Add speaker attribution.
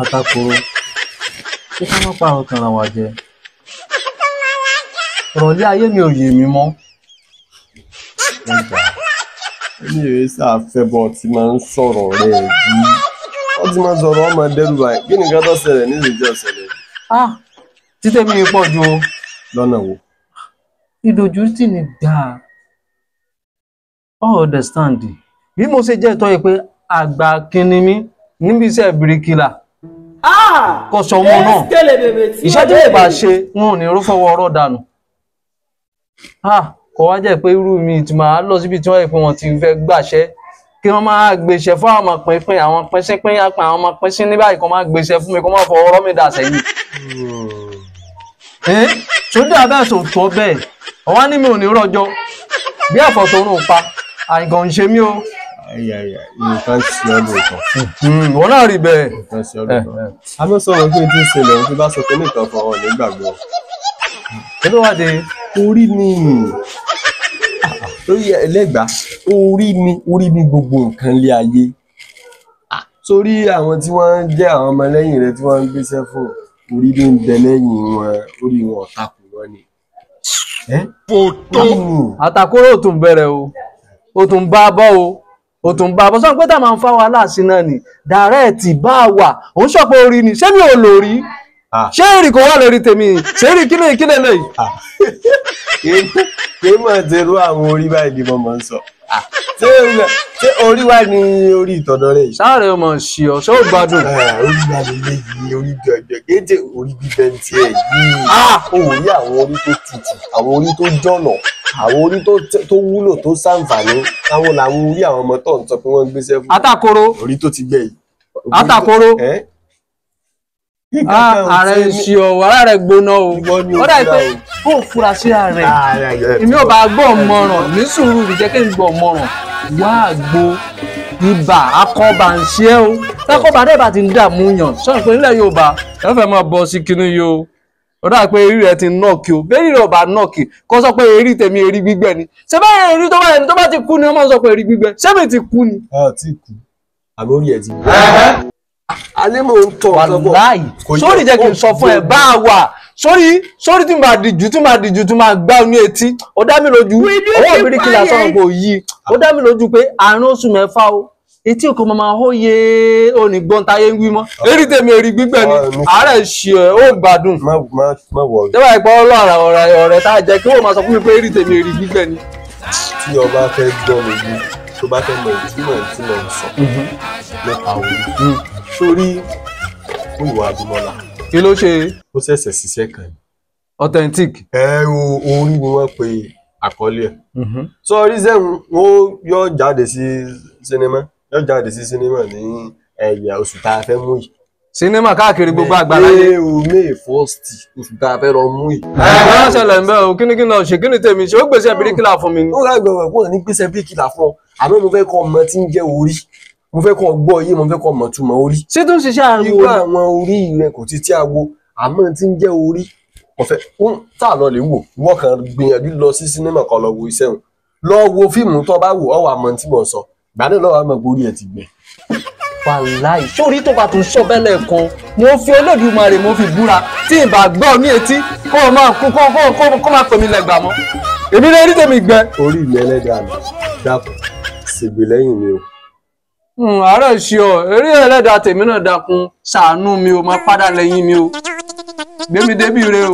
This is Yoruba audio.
Speaker 1: Atakoro ṣé ká má pààrọ̀ kan ra wa jẹ ọ̀rọ̀lé ayé mi ò yé mi mọ́.
Speaker 2: Èmi rèé sáfẹ́ bọ́ tí máa ń sọ̀rọ̀ rẹ̀ bí wọ́n ti máa ń sọ̀rọ̀ ọmọ dẹ́rù báyìí kí nìkan tó ṣẹlẹ̀ ní ìrìnjẹ́ ọ̀sẹ̀lẹ̀.
Speaker 1: Títẹ̀ mi pọ̀ ju o.
Speaker 2: Lọ́nà wo?
Speaker 1: Ìdójútì ni dáa. Understand bí mo ṣe jẹ́ ìtọ́ yẹ pé àgbà kínní mi níbi iṣẹ́ bíríkìlà. Kò sọ ọmọ náà iṣẹ́ tí mo bá ṣe wọn ò ní rúfọwọ́ ọ̀rọ̀ dànù. Kò wá jẹ́ pé irú mi ti máa lọ síbi tí wọ́n yẹ pé wọ́n ti fẹ́ gbàṣẹ́ kí wọ́n máa gbèsè fún àwọn pínpín àwọn pínpín apá àwọn pínpín ní báyìí kó máa gbèsè fún mi kó máa fọ ọ̀rọ̀ mi dà sẹ́yìn. Sódì abẹ́ sòtọ́ bẹ́ẹ̀ ọ̀wá ní mi ò ní rọ́jọ́ bí ẹ̀fọ́ tó rùn pa àìgàn ń ṣe mí o.
Speaker 2: Nǹkan sí ọ lóòótọ́.
Speaker 1: Wọ́n náà rí bẹ́ẹ̀.
Speaker 2: Nǹkan sí ọ lóòótọ́. A ló sọ̀rọ̀ pé tí ń ṣẹlẹ̀ ohun tó bá sọ pé nìkan fún ọ nígbàgbọ́.
Speaker 1: Kí ló wá dé?
Speaker 2: Orí ni lórí ẹlẹ́gbàá orí ni gbogbo nǹkan lé ayé. Sórí àwọn tí wọ́n jẹ́ àwọn ọmọlẹ́yìn rẹ tí wọ́n ń gbéṣẹ́ fún orí ló ń bẹ lẹ́yìn wọn orí wọn ọ̀tàkù wọn ni.
Speaker 1: Àtàkùrọ̀ ò tún bẹ̀rẹ̀ o ó tún bá bọ́ ó tún bá bọ́ sọ́n pé tá máa ń fáwọn aláàsí náà ni dàrẹ́ẹ̀tì bá wà òun ṣọ̀pọ̀ orí ni ṣé mi ò lò rí ṣé èrì kò wà lórí tèmi ṣé èrì kílẹ̀ lẹ́yìn.
Speaker 2: Kí mọ̀ ti rú àwọn orí báyìí ni mo máa ń sọ. Ṣé orí wà ní orí ìtọ̀dọ̀ rẹ̀ yìí?
Speaker 1: Sáré ọmọ ṣì ọ̀ ṣé ó gbádùn.
Speaker 2: Orí gbádùn léyìí orí jọjọ kéde orí bíbẹ ń tiẹ̀ yìí. O ò rí àwọn orí tó tutù àwọn orí tó jọ̀nà àwọn orí tó wúlò tó ṣàǹfààní àwọn làwọn orí àwọn ọmọ tó ń sọ pé wọ́n ń gbéṣẹ́ fún.
Speaker 1: Àtàkùrọ̀
Speaker 2: orí tó ti gbẹ yìí.
Speaker 1: Àtàkùrọ̀ ààrẹ ṣì ọ̀ wàrà rẹ̀ gbóná o ó dà pé kó fura sí ààrẹ èmi ò bá gbọ́ ọmọràn ní sùúrù ìjẹ́ kí n gbọ́ ọmọràn wá àgbo ibà akọba ń ṣe é o tákọba dé bá ti ń dààmú yàn sọ̀rọ̀ pé nílẹ̀ Yorùbá ẹ fẹ́ máa bọ́ sí kinní yìí o ó dà pé eré rẹ ti nọ́ọ̀kì o bẹ́ẹ̀ rẹ̀ ọba nọ́ọ̀kì kó sọ pé eré tèmi eré gbígbẹ ni ṣé báyìí eré tó bá ti kú ni wọ́n máa sọ pé eré gbígbẹ ṣé mi ti kú ni.
Speaker 2: Ti kú àmọ́ orí ẹ̀ ti gbẹ. Alẹ́ mò ń tọ̀
Speaker 1: wàláì sórí jẹ́ kí n sọ fún ẹ bá a wà sórí tí máa dìjú tí máa gbá ní etí ó dá mi lójú ọwọ́ bíríkìlà sọ̀rọ̀ kò yí ó dá mi lójú pé àárín oṣù mẹ́fà o etí òkú máa hó yé òní gbọ́ntayé ń wí mọ́ eré tèmi èrì gbígbẹ́ ni àárẹ̀ ṣe ẹ̀ ó gbádùn tẹ́wà ìpọ́ ọlọ́ra ọ̀rẹ́ tá a jẹ́ kí wọ́n máa sọ fún mi pé eré tèmi èrì gbígbẹ́ ni.
Speaker 2: Tí ọba fẹ́ gbọ́ mi yìí tó bá fẹ́ mọ ìtumọ̀ sọ nípa orí sórí Múyìwá Adémọ́lá.
Speaker 1: Kí ló ṣe?
Speaker 2: Ó ṣẹ̀ṣẹ̀ ṣiṣẹ́ kan ni.
Speaker 1: Authentic.
Speaker 2: Orí ni wọ́n pe àkọlé ẹ̀. Sọ́ọ́rí sẹ́hun ó yọ jáde sí sinimá ní ẹ̀yà oṣù tá a fẹ́ mú yìí.
Speaker 1: Sinimá káàkiri gbogbo àgbáláyé.
Speaker 2: May 1st oṣù tá a fẹ́ lọ mú yìí.
Speaker 1: Ẹ̀rọ ṣẹlẹ̀ ń bẹ́ o kí ni lọ ṣe kí ni tèmi ṣe ó gbèsè bíríkìlà fún mi ni.
Speaker 2: Ó lágbàgbà pọ̀ ní gbèsè bíríkìlà fún ọ àmọ́ mo fẹ́ kọ́ ọmọ tí ń jẹ́ orí mo fẹ́ kọ́ gbọ́ yé mo fẹ́ kọ́ mọ̀ túmọ̀ orí.
Speaker 1: Ṣé tó ń ṣiṣẹ́ àrùn
Speaker 2: irú àwọn orí rẹ kò ti tí a wo àmọ́ tí ń jẹ́ orí ọ̀fẹ́ tá a lọ lè wò wọ́n kàn gbìyànjú lọ sí sinimá kan lọ wo iṣẹ́ wọn lọ wo fíìmù tó bá wò ọ wà mọ̀ tí mo sọ gbà náà lọ́wọ́ àmọ́ orí ẹ̀ ti gbẹ.
Speaker 1: Wàláì sórí tó bá tún sọ bẹ́ẹ̀ lẹ́ẹ̀kan mo fi Olódùmarè mo fi búra tí ì bá gbọ́ ní etí kó máa pè mí lẹ́gbàá mọ́ èmi lè rí tèmi gbẹ.
Speaker 2: Orí mi ẹlẹ́dàá mi dákun ṣègbè lẹ́yìn mi o.
Speaker 1: Àárẹ̀ ṣe ọ eré ẹlẹ́dàá tèmi náà dákun ṣàánú mi o máa padà lẹ́yìn mi o gbé mi débi re o.